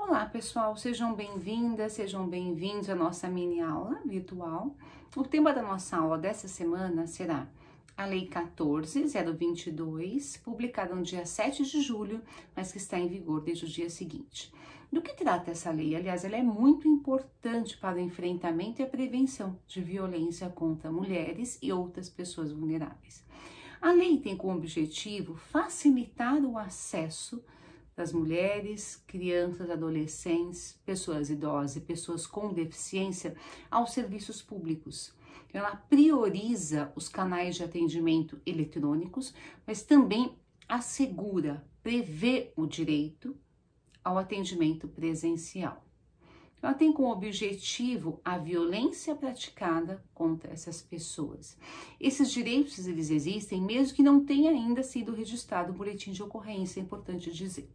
Olá pessoal, sejam bem-vindas, sejam bem-vindos à nossa mini aula virtual. O tema da nossa aula dessa semana será a Lei 14.022, publicada no dia 7 de julho, mas que está em vigor desde o dia seguinte. Do que trata essa lei? Aliás, ela é muito importante para o enfrentamento e a prevenção de violência contra mulheres e outras pessoas vulneráveis. A lei tem como objetivo facilitar o acesso das mulheres, crianças, adolescentes, pessoas idosas e pessoas com deficiência aos serviços públicos. Ela prioriza os canais de atendimento eletrônicos, mas também assegura, prevê o direito ao atendimento presencial. Ela tem como objetivo a violência praticada contra essas pessoas. Esses direitos, eles existem mesmo que não tenha ainda sido registrado o boletim de ocorrência, é importante dizer.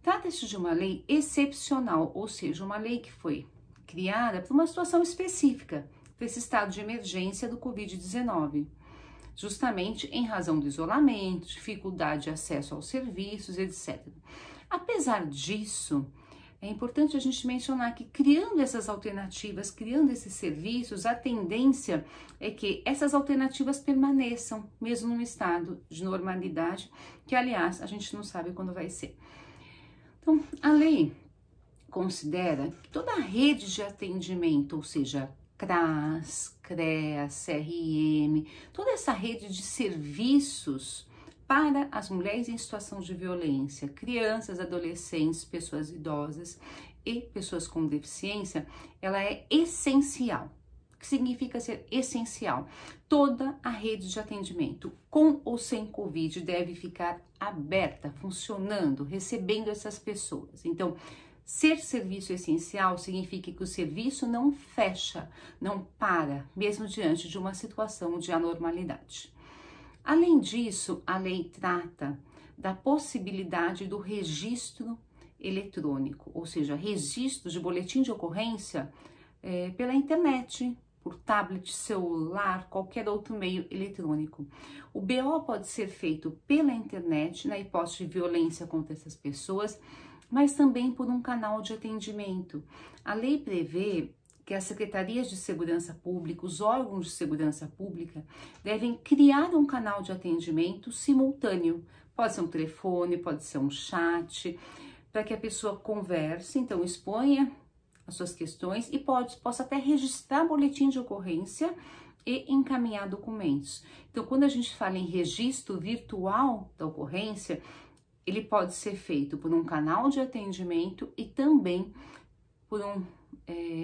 Trata-se de uma lei excepcional, ou seja, uma lei que foi criada para uma situação específica, para esse estado de emergência do Covid-19, justamente em razão do isolamento, dificuldade de acesso aos serviços, etc. Apesar disso, é importante a gente mencionar que criando essas alternativas, criando esses serviços, a tendência é que essas alternativas permaneçam, mesmo num estado de normalidade, que aliás a gente não sabe quando vai ser. Então, a lei considera que toda a rede de atendimento, ou seja, CRAS, CREAS, CRM, toda essa rede de serviços para as mulheres em situação de violência, crianças, adolescentes, pessoas idosas e pessoas com deficiência, ela é essencial. O que significa ser essencial? Toda a rede de atendimento, com ou sem Covid, deve ficar aberta, funcionando, recebendo essas pessoas. Então, ser serviço essencial significa que o serviço não fecha, não para, mesmo diante de uma situação de anormalidade. Além disso, a lei trata da possibilidade do registro eletrônico, ou seja, registro de boletim de ocorrência pela internet, por tablet, celular, qualquer outro meio eletrônico. O BO pode ser feito pela internet, na hipótese de violência contra essas pessoas, mas também por um canal de atendimento. A lei prevê que as secretarias de segurança pública, os órgãos de segurança pública, devem criar um canal de atendimento simultâneo. Pode ser um telefone, pode ser um chat, para que a pessoa converse, então exponha as suas questões e possa até registrar boletim de ocorrência e encaminhar documentos. Então, quando a gente fala em registro virtual da ocorrência, ele pode ser feito por um canal de atendimento e também por um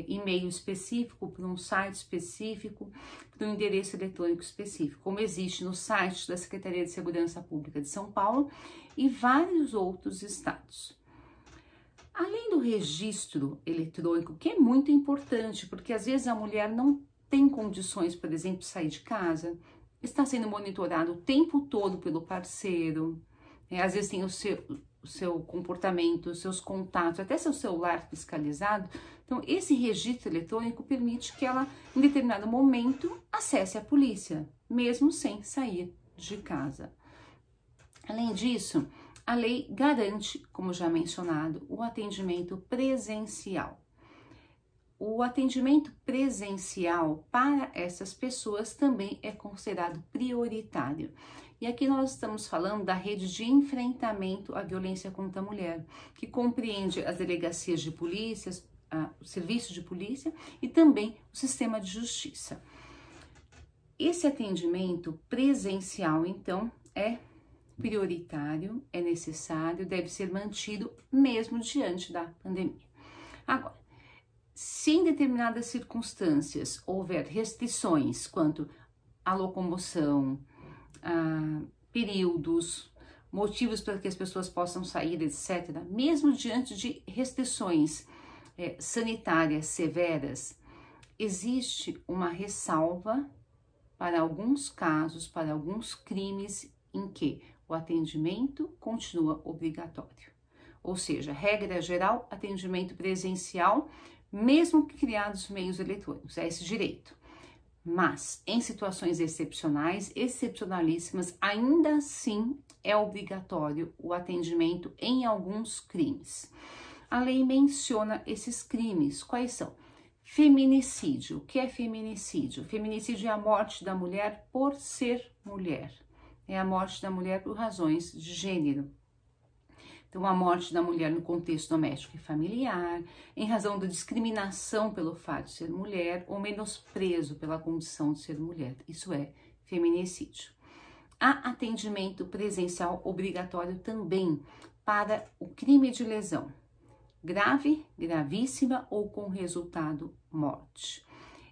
e-mail específico, por um site específico, por um endereço eletrônico específico, como existe no site da Secretaria de Segurança Pública de São Paulo e vários outros estados. Além do registro eletrônico, que é muito importante, porque às vezes a mulher não tem condições, por exemplo, de sair de casa, está sendo monitorado o tempo todo pelo parceiro, às vezes tem o seu comportamento, os seus contatos, até seu celular fiscalizado. Então, esse registro eletrônico permite que ela, em determinado momento, acesse a polícia, mesmo sem sair de casa. Além disso, a lei garante, como já mencionado, o atendimento presencial. O atendimento presencial para essas pessoas também é considerado prioritário. E aqui nós estamos falando da rede de enfrentamento à violência contra a mulher, que compreende as delegacias de polícia, o serviço de polícia e também o sistema de justiça. Esse atendimento presencial, então, é prioritário, é necessário, deve ser mantido mesmo diante da pandemia. Agora, se em determinadas circunstâncias houver restrições quanto à locomoção, a períodos, motivos para que as pessoas possam sair, etc., mesmo diante de restrições sanitárias severas, existe uma ressalva para alguns casos, para alguns crimes em que o atendimento continua obrigatório. Ou seja, regra geral, atendimento presencial, mesmo que criados meios eletrônicos, é esse direito. Mas, em situações excepcionais, excepcionalíssimas, ainda assim é obrigatório o atendimento em alguns crimes. a lei menciona esses crimes. Quais são? Feminicídio. O que é feminicídio? Feminicídio é a morte da mulher por ser mulher. É a morte da mulher por razões de gênero. Então, a morte da mulher no contexto doméstico e familiar, em razão da discriminação pelo fato de ser mulher ou menosprezo pela condição de ser mulher. Isso é feminicídio. Há atendimento presencial obrigatório também para o crime de lesão grave, gravíssima ou com resultado morte.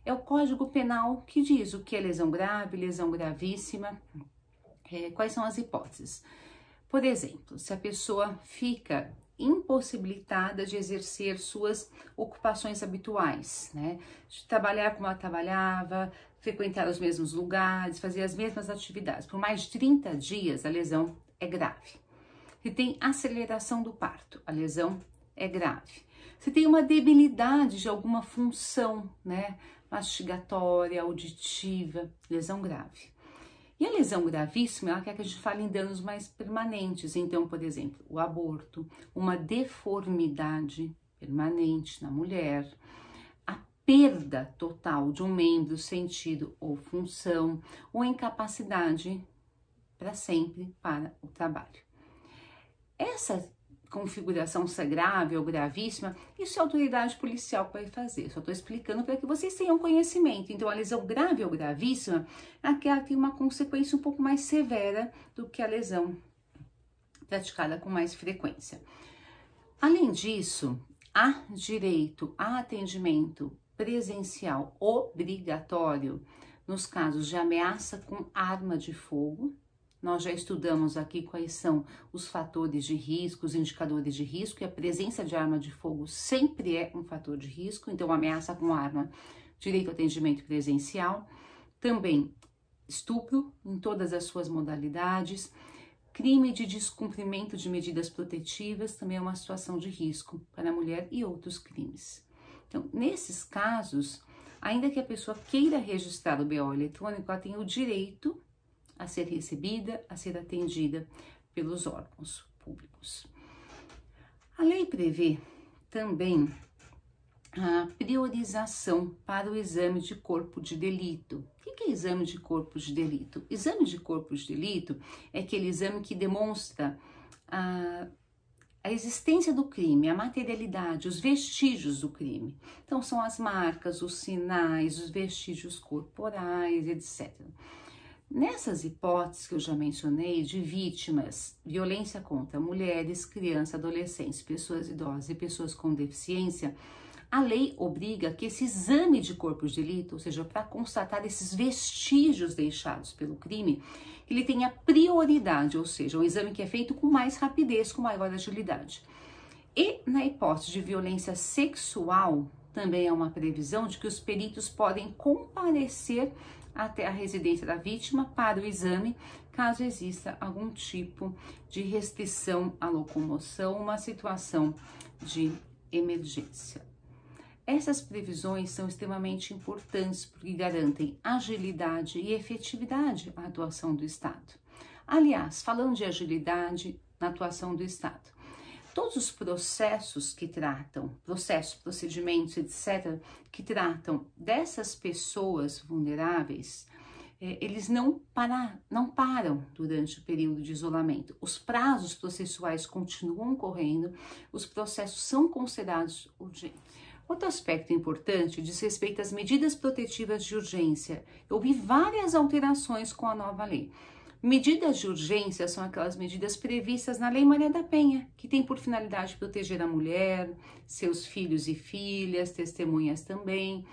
É o Código Penal que diz o que é lesão grave, lesão gravíssima, quais são as hipóteses. Por exemplo, se a pessoa fica impossibilitada de exercer suas ocupações habituais, né? De trabalhar como ela trabalhava, frequentar os mesmos lugares, fazer as mesmas atividades. Por mais de 30 dias, a lesão é grave. Se tem aceleração do parto, a lesão é grave. Se tem uma debilidade de alguma função, né? Mastigatória, auditiva, lesão grave. E a lesão gravíssima, ela quer que a gente fale em danos mais permanentes. Então, por exemplo, o aborto, uma deformidade permanente na mulher, a perda total de um membro, sentido ou função, ou incapacidade para sempre para o trabalho. Essa configuração se é grave ou gravíssima, isso é a autoridade policial que vai fazer. Só estou explicando para que vocês tenham conhecimento. Então, a lesão grave ou gravíssima é aquela que tem uma consequência um pouco mais severa do que a lesão praticada com mais frequência. Além disso, há direito a atendimento presencial obrigatório nos casos de ameaça com arma de fogo. Nós já estudamos aqui quais são os fatores de risco, os indicadores de risco, e a presença de arma de fogo sempre é um fator de risco. Então, ameaça com arma, direito a atendimento presencial. Também estupro em todas as suas modalidades. Crime de descumprimento de medidas protetivas também é uma situação de risco para a mulher, e outros crimes. Então, nesses casos, ainda que a pessoa queira registrar o BO eletrônico, ela tem o direito a ser recebida, a ser atendida pelos órgãos públicos. A lei prevê também a priorização para o exame de corpo de delito. O que é exame de corpo de delito? Exame de corpo de delito é aquele exame que demonstra a existência do crime, a materialidade, os vestígios do crime. Então, são as marcas, os sinais, os vestígios corporais, etc. Nessas hipóteses que eu já mencionei, de vítimas, violência contra mulheres, crianças, adolescentes, pessoas idosas e pessoas com deficiência, a lei obriga que esse exame de corpo de delito, ou seja, para constatar esses vestígios deixados pelo crime, ele tenha prioridade, ou seja, um exame que é feito com mais rapidez, com maior agilidade. E na hipótese de violência sexual, também é uma previsão de que os peritos podem comparecer até a residência da vítima para o exame, caso exista algum tipo de restrição à locomoção, uma situação de emergência. Essas previsões são extremamente importantes porque garantem agilidade e efetividade à atuação do Estado. Aliás, falando de agilidade na atuação do Estado, todos os processos que tratam, procedimentos, etc., que tratam dessas pessoas vulneráveis, eles não param durante o período de isolamento. Os prazos processuais continuam correndo, os processos são considerados urgentes. Outro aspecto importante diz respeito às medidas protetivas de urgência. Houve várias alterações com a nova lei. Medidas de urgência são aquelas medidas previstas na Lei Maria da Penha, que tem por finalidade proteger a mulher, seus filhos e filhas, testemunhas também.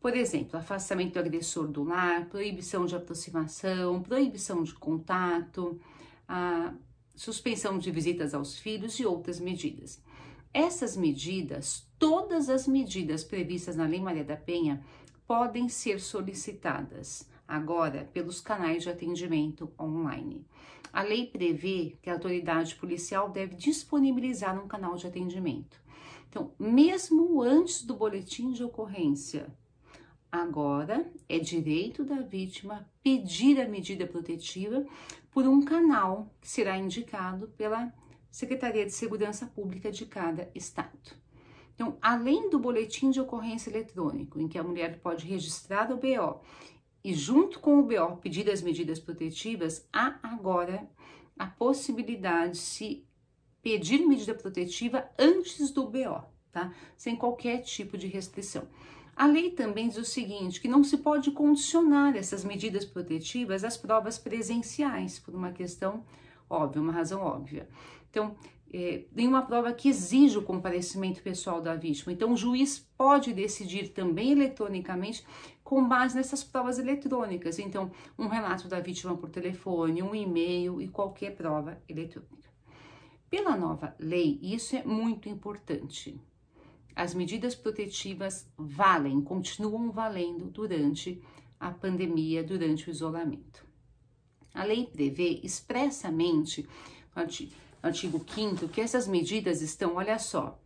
Por exemplo, afastamento do agressor do lar, proibição de aproximação, proibição de contato, a suspensão de visitas aos filhos e outras medidas. Essas medidas, todas as medidas previstas na Lei Maria da Penha, podem ser solicitadas agora pelos canais de atendimento online. A lei prevê que a autoridade policial deve disponibilizar um canal de atendimento. Então, mesmo antes do boletim de ocorrência, agora é direito da vítima pedir a medida protetiva por um canal que será indicado pela Secretaria de Segurança Pública de cada estado. Então, além do boletim de ocorrência eletrônico, em que a mulher pode registrar o BO e junto com o BO pedir as medidas protetivas, há agora a possibilidade de se pedir medida protetiva antes do BO, tá? Sem qualquer tipo de restrição. A lei também diz o seguinte, que não se pode condicionar essas medidas protetivas às provas presenciais, por uma questão óbvia, uma razão óbvia. Então, tem uma prova que exige o comparecimento pessoal da vítima. Então, o juiz pode decidir também eletronicamente com base nessas provas eletrônicas. Então, um relato da vítima por telefone, um e-mail e qualquer prova eletrônica. Pela nova lei, isso é muito importante. As medidas protetivas valem, continuam valendo durante a pandemia, durante o isolamento. A lei prevê expressamente, no artigo 5º, que essas medidas estão, olha só,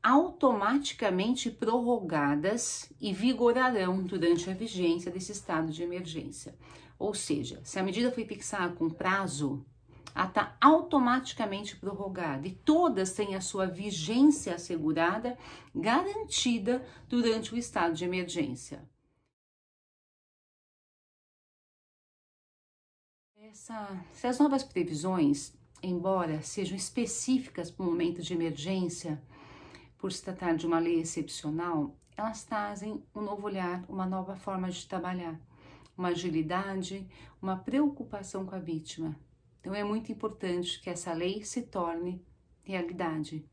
automaticamente prorrogadas e vigorarão durante a vigência desse estado de emergência. Ou seja, se a medida foi fixada com prazo, ela está automaticamente prorrogada e todas têm a sua vigência assegurada, garantida durante o estado de emergência. Essas novas previsões, embora sejam específicas para o momento de emergência, por se tratar de uma lei excepcional, elas trazem um novo olhar, uma nova forma de trabalhar, uma agilidade, uma preocupação com a vítima. Então é muito importante que essa lei se torne realidade,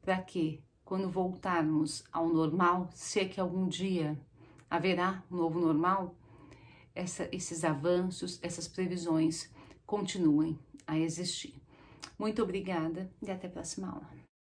para que quando voltarmos ao normal, se é que algum dia haverá um novo normal, esses avanços, essas previsões continuem a existir. Muito obrigada e até a próxima aula.